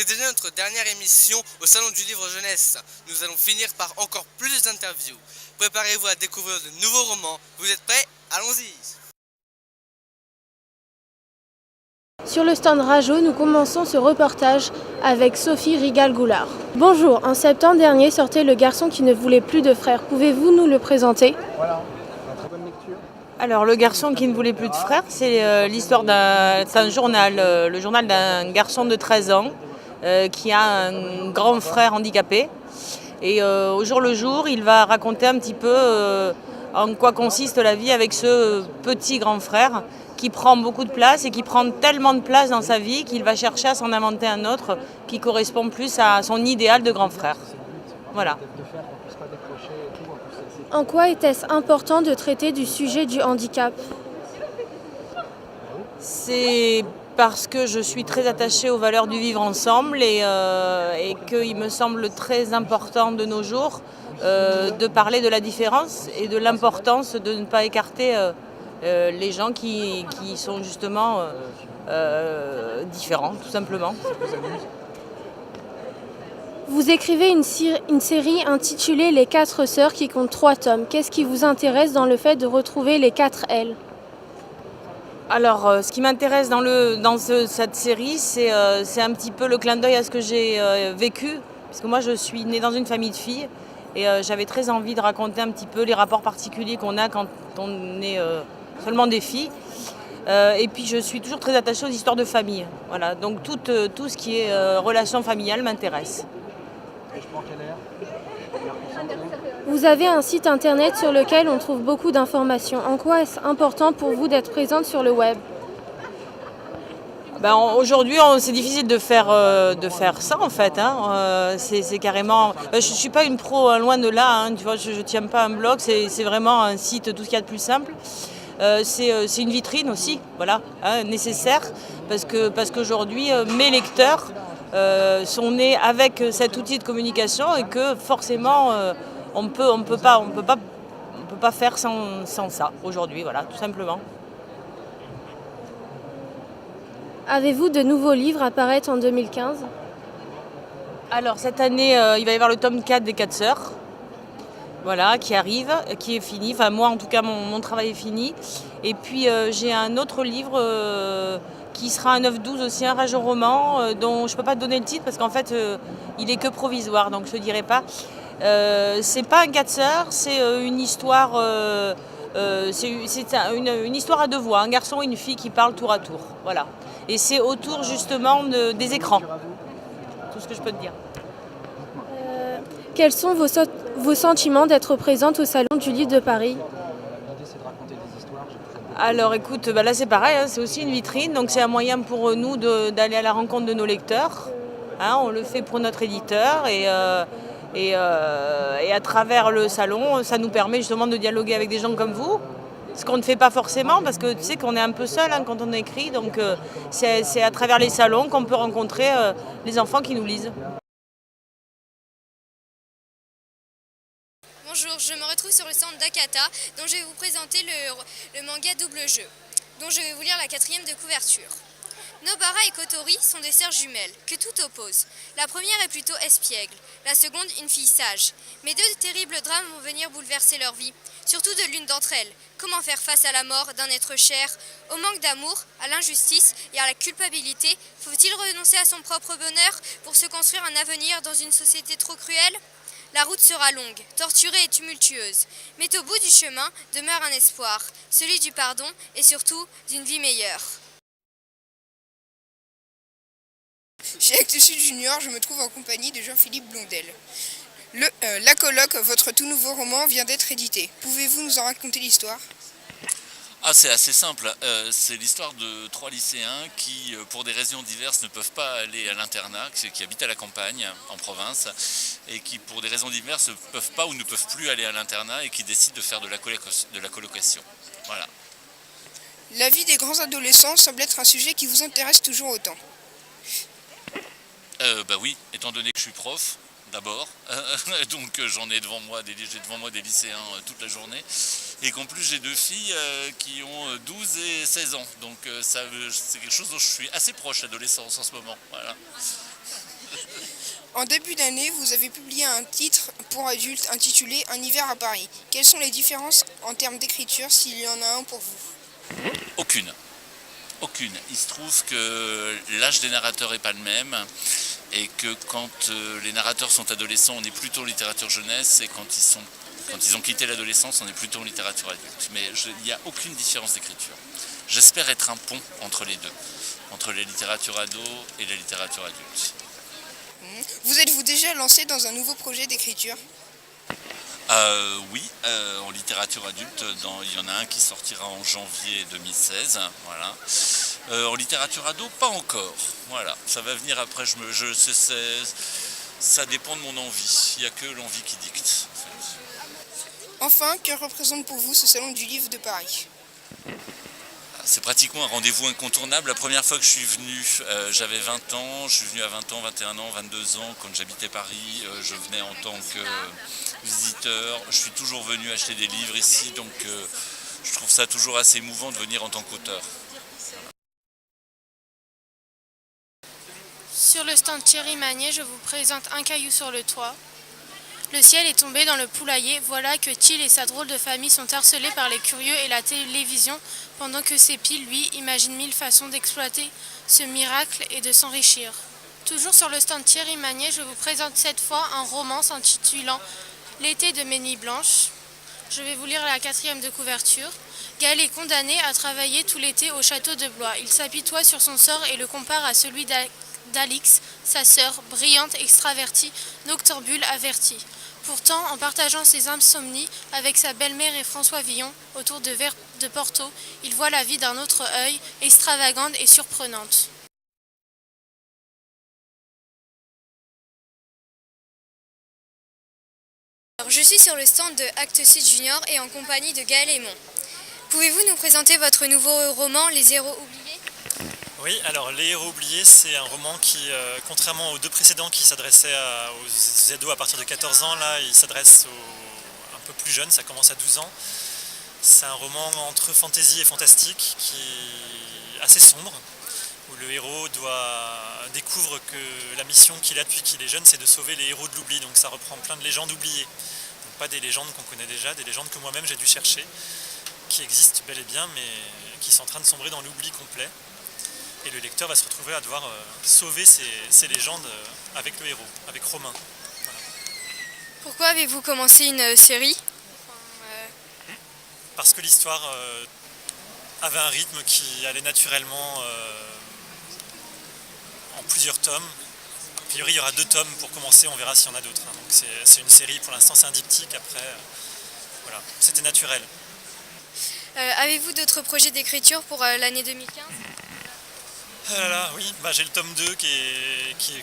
C'est déjà notre dernière émission au Salon du Livre Jeunesse. Nous allons finir par encore plus d'interviews. Préparez-vous à découvrir de nouveaux romans. Vous êtes prêts? Allons-y! Sur le stand Rajo, nous commençons ce reportage avec Sophie Rigal-Goulard. Bonjour, en septembre dernier sortait Le garçon qui ne voulait plus de frères. Pouvez-vous nous le présenter? Voilà, très bonne lecture. Alors, Le garçon qui ne voulait plus de frères, c'est l'histoire c'est un journal, le journal d'un garçon de 13 ans qui a un grand frère handicapé. Et au jour le jour, il va raconter un petit peu en quoi consiste la vie avec ce petit grand frère qui prend beaucoup de place et qui prend tellement de place dans sa vie qu'il va chercher à s'en inventer un autre qui correspond plus à son idéal de grand frère. Voilà. En quoi était-ce important de traiter du sujet du handicap? C'est parce que je suis très attachée aux valeurs du vivre ensemble et qu'il me semble très important de nos jours de parler de la différence et de l'importance de ne pas écarter les gens qui sont justement différents, tout simplement. Vous écrivez une série intitulée Les 4 sœurs qui compte 3 tomes. Qu'est-ce qui vous intéresse dans le fait de retrouver les 4 L? Alors, ce qui m'intéresse dans cette série, c'est un petit peu le clin d'œil à ce que j'ai vécu. Parce que moi, je suis née dans une famille de filles et j'avais très envie de raconter un petit peu les rapports particuliers qu'on a quand on est seulement des filles. Et puis, je suis toujours très attachée aux histoires de famille. Voilà, donc tout ce qui est relation familiale m'intéresse. Vous avez un site internet sur lequel on trouve beaucoup d'informations. En quoi est-ce important pour vous d'être présente sur le web? Aujourd'hui, c'est difficile de faire ça en fait. C'est carrément. Je ne suis pas une pro, loin de là. Tu vois, je ne tiens pas un blog. C'est vraiment un site, tout ce qu'il y a de plus simple. C'est une vitrine aussi, voilà, nécessaire, parce qu'aujourd'hui, mes lecteurs sont nés avec cet outil de communication et que forcément, on peut pas faire sans ça aujourd'hui, voilà, tout simplement. Avez-vous de nouveaux livres à paraître en 2015? Alors cette année, il va y avoir le tome 4 des 4 sœurs. Voilà, qui arrive, qui est fini. Enfin, moi, en tout cas, mon travail est fini. Et puis, j'ai un autre livre qui sera un 9-12 aussi, un Rajo roman, dont je ne peux pas te donner le titre parce qu'en fait, il est que provisoire, donc je ne te dirai pas. C'est pas un 4 sœurs, c'est une histoire. Une histoire à 2 voix, un garçon et une fille qui parlent tour à tour. Voilà. Et c'est autour justement des écrans. Tout ce que je peux te dire. Quels sont vos sentiments d'être présente au Salon du Livre de Paris? Alors écoute, là c'est pareil, c'est aussi une vitrine, donc c'est un moyen pour nous d'aller à la rencontre de nos lecteurs. On le fait pour notre éditeur et à travers le salon, ça nous permet justement de dialoguer avec des gens comme vous. Ce qu'on ne fait pas forcément parce que tu sais qu'on est un peu seul quand on écrit, donc c'est à travers les salons qu'on peut rencontrer les enfants qui nous lisent. Bonjour, je me retrouve sur le stand d'Akata, dont je vais vous présenter le manga Double Jeu, dont je vais vous lire la 4e de couverture. Nobara et Kotori sont des sœurs jumelles, que tout oppose. La première est plutôt espiègle, la seconde une fille sage. Mais 2 terribles drames vont venir bouleverser leur vie, surtout de l'une d'entre elles. Comment faire face à la mort d'un être cher, au manque d'amour, à l'injustice et à la culpabilité? Faut-il renoncer à son propre bonheur pour se construire un avenir dans une société trop cruelle? La route sera longue, torturée et tumultueuse, mais au bout du chemin demeure un espoir, celui du pardon et surtout d'une vie meilleure. Chez Actes Sud Junior, je me trouve en compagnie de Jean-Philippe Blondel. La Coloc, votre tout nouveau roman, vient d'être édité. Pouvez-vous nous en raconter l'histoire ? C'est assez simple. C'est l'histoire de 3 lycéens qui, pour des raisons diverses, ne peuvent pas aller à l'internat, qui habitent à la campagne, en province, et qui, pour des raisons diverses, ne peuvent pas ou ne peuvent plus aller à l'internat et qui décident de faire de la colocation. Voilà. La vie des grands adolescents semble être un sujet qui vous intéresse toujours autant. Oui, étant donné que je suis prof, d'abord, donc j'en ai devant moi des lycéens toute la journée, et qu'en plus j'ai deux filles qui ont 12 et 16 ans, donc c'est quelque chose dont je suis assez proche, l'adolescence en ce moment. Voilà. En début d'année, vous avez publié un titre pour adultes intitulé Un hiver à Paris. Quelles sont les différences en termes d'écriture, s'il y en a un pour vous? Aucune. Aucune. Il se trouve que l'âge des narrateurs n'est pas le même et que quand les narrateurs sont adolescents, on est plutôt en littérature jeunesse et quand ils ont quitté l'adolescence, on est plutôt en littérature adulte. Mais il n'y a aucune différence d'écriture. J'espère être un pont entre les deux, entre la littérature ado et la littérature adulte. Vous êtes-vous déjà lancé dans un nouveau projet d'écriture? Oui, en littérature adulte, il y en a un qui sortira en janvier 2016, voilà. En littérature ado, pas encore, voilà. Ça va venir après, ça dépend de mon envie, il n'y a que l'envie qui dicte. En fait. Enfin, que représente pour vous ce salon du livre de Paris? C'est pratiquement un rendez-vous incontournable. La première fois que je suis venu, j'avais 20 ans, je suis venu à 20 ans, 21 ans, 22 ans, quand j'habitais Paris, je venais en tant que visiteur. Je suis toujours venu acheter des livres ici, donc je trouve ça toujours assez émouvant de venir en tant qu'auteur. Sur le stand Thierry Magnier, je vous présente Un caillou sur le toit. Le ciel est tombé dans le poulailler, voilà que Till et sa drôle de famille sont harcelés par les curieux et la télévision, pendant que Sépi, lui, imagine 1000 façons d'exploiter ce miracle et de s'enrichir. Toujours sur le stand Thierry Magnier, je vous présente cette fois un roman s'intitulant L'été de Ménie Blanche. Je vais vous lire la 4e de couverture. Gaël est condamné à travailler tout l'été au château de Blois. Il s'apitoie sur son sort et le compare à celui d'Alix, sa sœur, brillante, extravertie, noctambule, avertie. Pourtant, en partageant ses insomnies avec sa belle-mère et François Villon autour de Porto, il voit la vie d'un autre œil, extravagante et surprenante. Alors, je suis sur le stand de Actes Sud Junior et en compagnie de Gaël Aymon. Pouvez-vous nous présenter votre nouveau roman, Les héros oubliés? Oui, alors Les héros oubliés, c'est un roman qui, contrairement aux deux précédents qui s'adressaient aux ados à partir de 14 ans, là il s'adresse aux un peu plus jeunes, ça commence à 12 ans. C'est un roman entre fantaisie et fantastique qui est assez sombre, où le héros découvre que la mission qu'il a depuis qu'il est jeune, c'est de sauver les héros de l'oubli. Donc ça reprend plein de légendes oubliées. Donc pas des légendes qu'on connaît déjà, des légendes que moi-même j'ai dû chercher, qui existent bel et bien, mais qui sont en train de sombrer dans l'oubli complet. Et le lecteur va se retrouver à devoir sauver ces légendes avec le héros, avec Romain. Voilà. Pourquoi avez-vous commencé une série? Parce que l'histoire avait un rythme qui allait naturellement en plusieurs tomes. A priori, il y aura 2 tomes pour commencer, on verra s'il y en a d'autres. Hein. Donc c'est une série, pour l'instant c'est un diptyque, après, voilà, c'était naturel. Avez-vous d'autres projets d'écriture pour l'année 2015? Ah là là, oui, j'ai le tome 2 que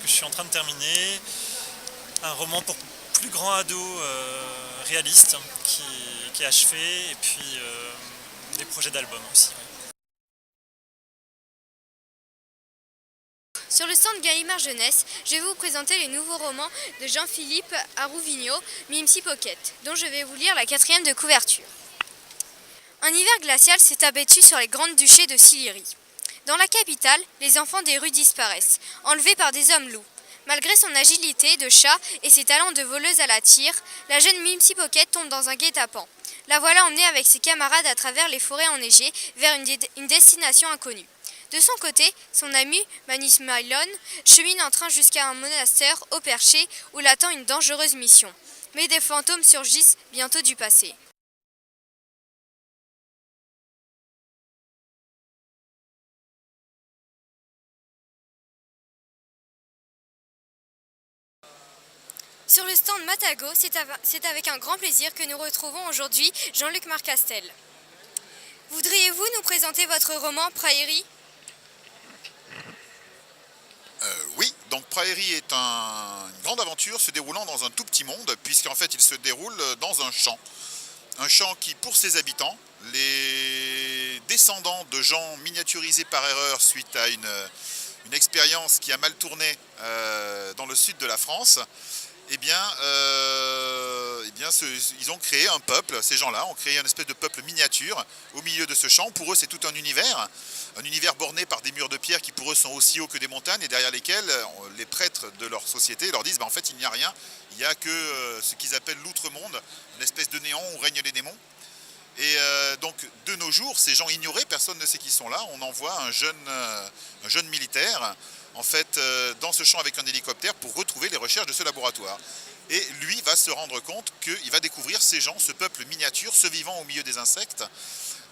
je suis en train de terminer. Un roman pour plus grand ado réaliste qui est achevé, et puis des projets d'album aussi. Oui. Sur le stand Gallimard Jeunesse, je vais vous présenter les nouveaux romans de Jean-Philippe Arouvigno, Mimsy Pocket, dont je vais vous lire la 4e de couverture. Un hiver glacial s'est abattu sur les grandes duchés de Sillery. Dans la capitale, les enfants des rues disparaissent, enlevés par des hommes loups. Malgré son agilité de chat et ses talents de voleuse à la tire, la jeune Mimsy Pocket tombe dans un guet-apens. La voilà emmenée avec ses camarades à travers les forêts enneigées vers une destination inconnue. De son côté, son ami Manis Mylon chemine en train jusqu'à un monastère au perché où l'attend une dangereuse mission. Mais des fantômes surgissent bientôt du passé. Sur le stand Matago, c'est avec un grand plaisir que nous retrouvons aujourd'hui Jean-Luc Marcastel. Voudriez-vous nous présenter votre roman Prairie? Oui, donc Prairie est une grande aventure se déroulant dans un tout petit monde, puisqu'en fait il se déroule dans un champ. Un champ qui, pour ses habitants, les descendants de gens miniaturisés par erreur suite à une expérience qui a mal tourné dans le sud de la France, Ils ont créé un peuple, ces gens-là ont créé une espèce de peuple miniature au milieu de ce champ. Pour eux, c'est tout un univers borné par des murs de pierre qui pour eux sont aussi hauts que des montagnes et derrière lesquels les prêtres de leur société leur disent en fait il n'y a rien, il n'y a que ce qu'ils appellent l'outre-monde, une espèce de néant où règnent les démons. Et donc de nos jours, ces gens ignorés, personne ne sait qui sont là, on envoie un jeune militaire en fait dans ce champ avec un hélicoptère pour retrouver les recherches de ce laboratoire. Et lui va se rendre compte qu'il va découvrir ces gens, ce peuple miniature, ce vivant au milieu des insectes.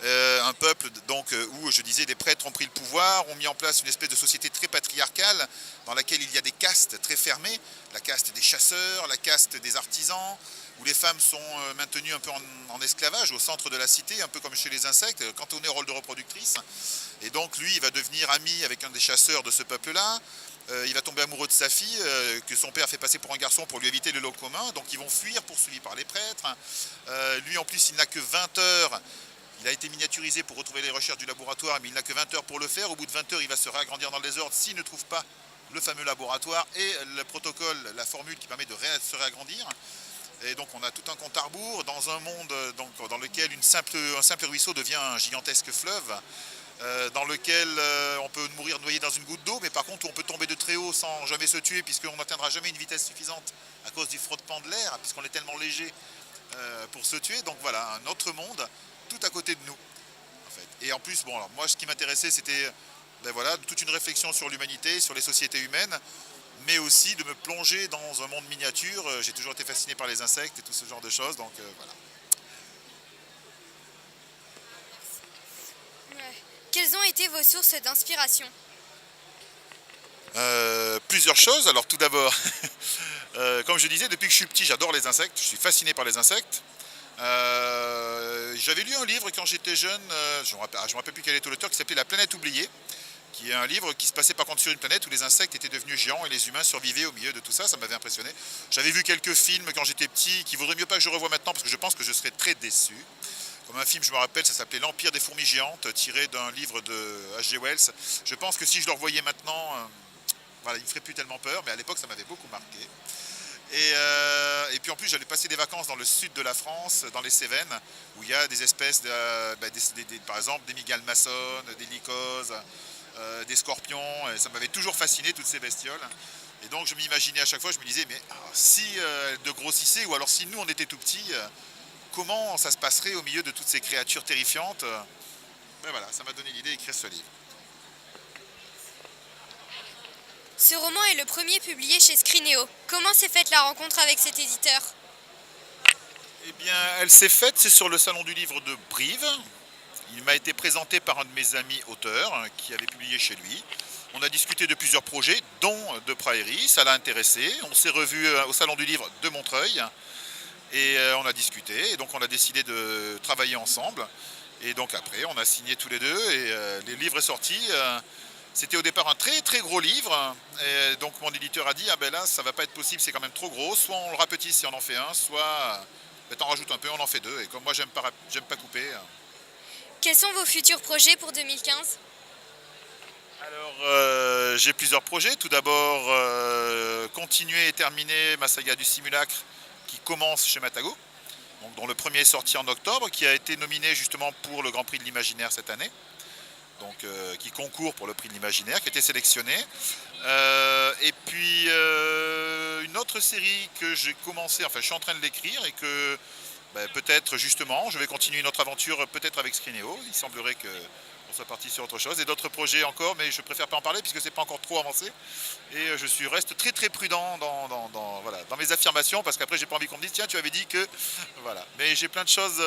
Un peuple donc, où, je disais, les prêtres ont pris le pouvoir, ont mis en place une espèce de société très patriarcale dans laquelle il y a des castes très fermées, la caste des chasseurs, la caste des artisans, où les femmes sont maintenues un peu en esclavage au centre de la cité, un peu comme chez les insectes, cantonnées au rôle de reproductrice. Et donc lui, il va devenir ami avec un des chasseurs de ce peuple-là. Il va tomber amoureux de sa fille, que son père fait passer pour un garçon pour lui éviter le lot commun. Donc ils vont fuir, poursuivis par les prêtres. Lui, en plus, il n'a que 20 heures. Il a été miniaturisé pour retrouver les recherches du laboratoire, mais il n'a que 20 heures pour le faire. Au bout de 20 heures, il va se réagrandir dans le désordre s'il ne trouve pas le fameux laboratoire et le protocole, la formule qui permet de se réagrandir. Et donc on a tout un compte à rebours dans un monde dans lequel un simple ruisseau devient un gigantesque fleuve, dans lequel on peut mourir noyé dans une goutte d'eau, mais par contre on peut tomber de très haut sans jamais se tuer, puisqu'on n'atteindra jamais une vitesse suffisante à cause du frottement de l'air, puisqu'on est tellement léger pour se tuer. Donc voilà, un autre monde tout à côté de nous. En fait. Et en plus, bon, alors moi ce qui m'intéressait c'était voilà, toute une réflexion sur l'humanité, sur les sociétés humaines, mais aussi de me plonger dans un monde miniature. J'ai toujours été fasciné par les insectes et tout ce genre de choses, donc voilà. Ouais. Quelles ont été vos sources d'inspiration? Plusieurs choses. Alors tout d'abord, comme je disais, depuis que je suis petit, j'adore les insectes, je suis fasciné par les insectes. J'avais lu un livre quand j'étais jeune, je ne me rappelle plus quel était l'auteur, qui s'appelait La planète oubliée, qui est un livre qui se passait par contre sur une planète où les insectes étaient devenus géants et les humains survivaient au milieu de tout ça. Ça m'avait impressionné. J'avais vu quelques films quand j'étais petit qu'il vaudrait mieux pas que je revoie maintenant parce que je pense que je serais très déçu. Comme un film, je me rappelle, ça s'appelait L'Empire des fourmis géantes, tiré d'un livre de H.G. Wells. Je pense que si je le revoyais maintenant, voilà, il me ferait plus tellement peur, mais à l'époque ça m'avait beaucoup marqué. Et puis en plus j'allais passer des vacances dans le sud de la France, dans les Cévennes, où il y a des espèces, par exemple des mygales maçonnes, des lycoses, des scorpions, et ça m'avait toujours fasciné toutes ces bestioles. Et donc je m'imaginais à chaque fois, je me disais, mais si de grossissaient, ou alors si nous on était tout petits, comment ça se passerait au milieu de toutes ces créatures terrifiantes. Ben voilà, ça m'a donné l'idée d'écrire ce livre. Ce roman est le premier publié chez Scrinéo. Comment s'est faite la rencontre avec cet éditeur? Eh bien, elle s'est faite, c'est sur le salon du livre de Brive. Il m'a été présenté par un de mes amis auteurs qui avait publié chez lui. On a discuté de plusieurs projets, dont de Prairie, ça l'a intéressé. On s'est revus au salon du livre de Montreuil et on a discuté. Et donc on a décidé de travailler ensemble. Et donc après, on a signé tous les deux et le livre est sorti. C'était au départ un très très gros livre, et donc mon éditeur a dit ah ben là ça va pas être possible, c'est quand même trop gros, soit on le rapetisse si on en fait un, soit t'en rajoutes un peu, on en fait deux, et comme moi j'aime pas couper. Quels sont vos futurs projets pour 2015? Alors j'ai plusieurs projets, tout d'abord continuer et terminer ma saga du simulacre qui commence chez Matago, donc, dont le premier est sorti en octobre, qui a été nominé justement pour le Grand Prix de l'Imaginaire cette année. Donc, qui concourt pour le prix de l'imaginaire, qui a été sélectionné. Et puis une autre série que j'ai commencé, enfin je suis en train de l'écrire et que peut-être justement je vais continuer une autre aventure peut-être avec Scrinéo. Il semblerait qu'on soit parti sur autre chose et d'autres projets encore, mais je préfère pas en parler puisque c'est pas encore trop avancé. Et reste très très prudent dans mes affirmations parce qu'après j'ai pas envie qu'on me dise tiens tu avais dit que voilà. Mais j'ai plein de choses.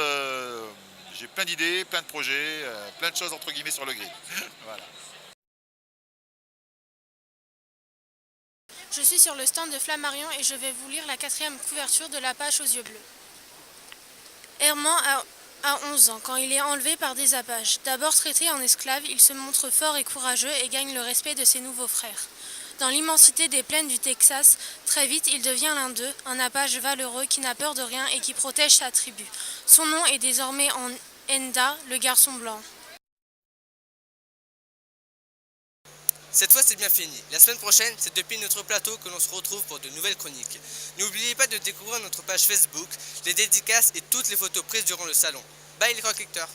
J'ai plein d'idées, plein de projets, plein de choses entre guillemets sur le grill. Voilà. Je suis sur le stand de Flammarion et je vais vous lire la 4e couverture de La Page aux yeux bleus. Herman a 11 ans quand il est enlevé par des Apaches. D'abord traité en esclave, il se montre fort et courageux et gagne le respect de ses nouveaux frères. Dans l'immensité des plaines du Texas, très vite il devient l'un d'eux, un Apache valeureux qui n'a peur de rien et qui protège sa tribu. Son nom est désormais en Enda, le garçon blanc. Cette fois c'est bien fini. La semaine prochaine, c'est depuis notre plateau que l'on se retrouve pour de nouvelles chroniques. N'oubliez pas de découvrir notre page Facebook, les dédicaces et toutes les photos prises durant le salon. Bye les croque-lecteurs!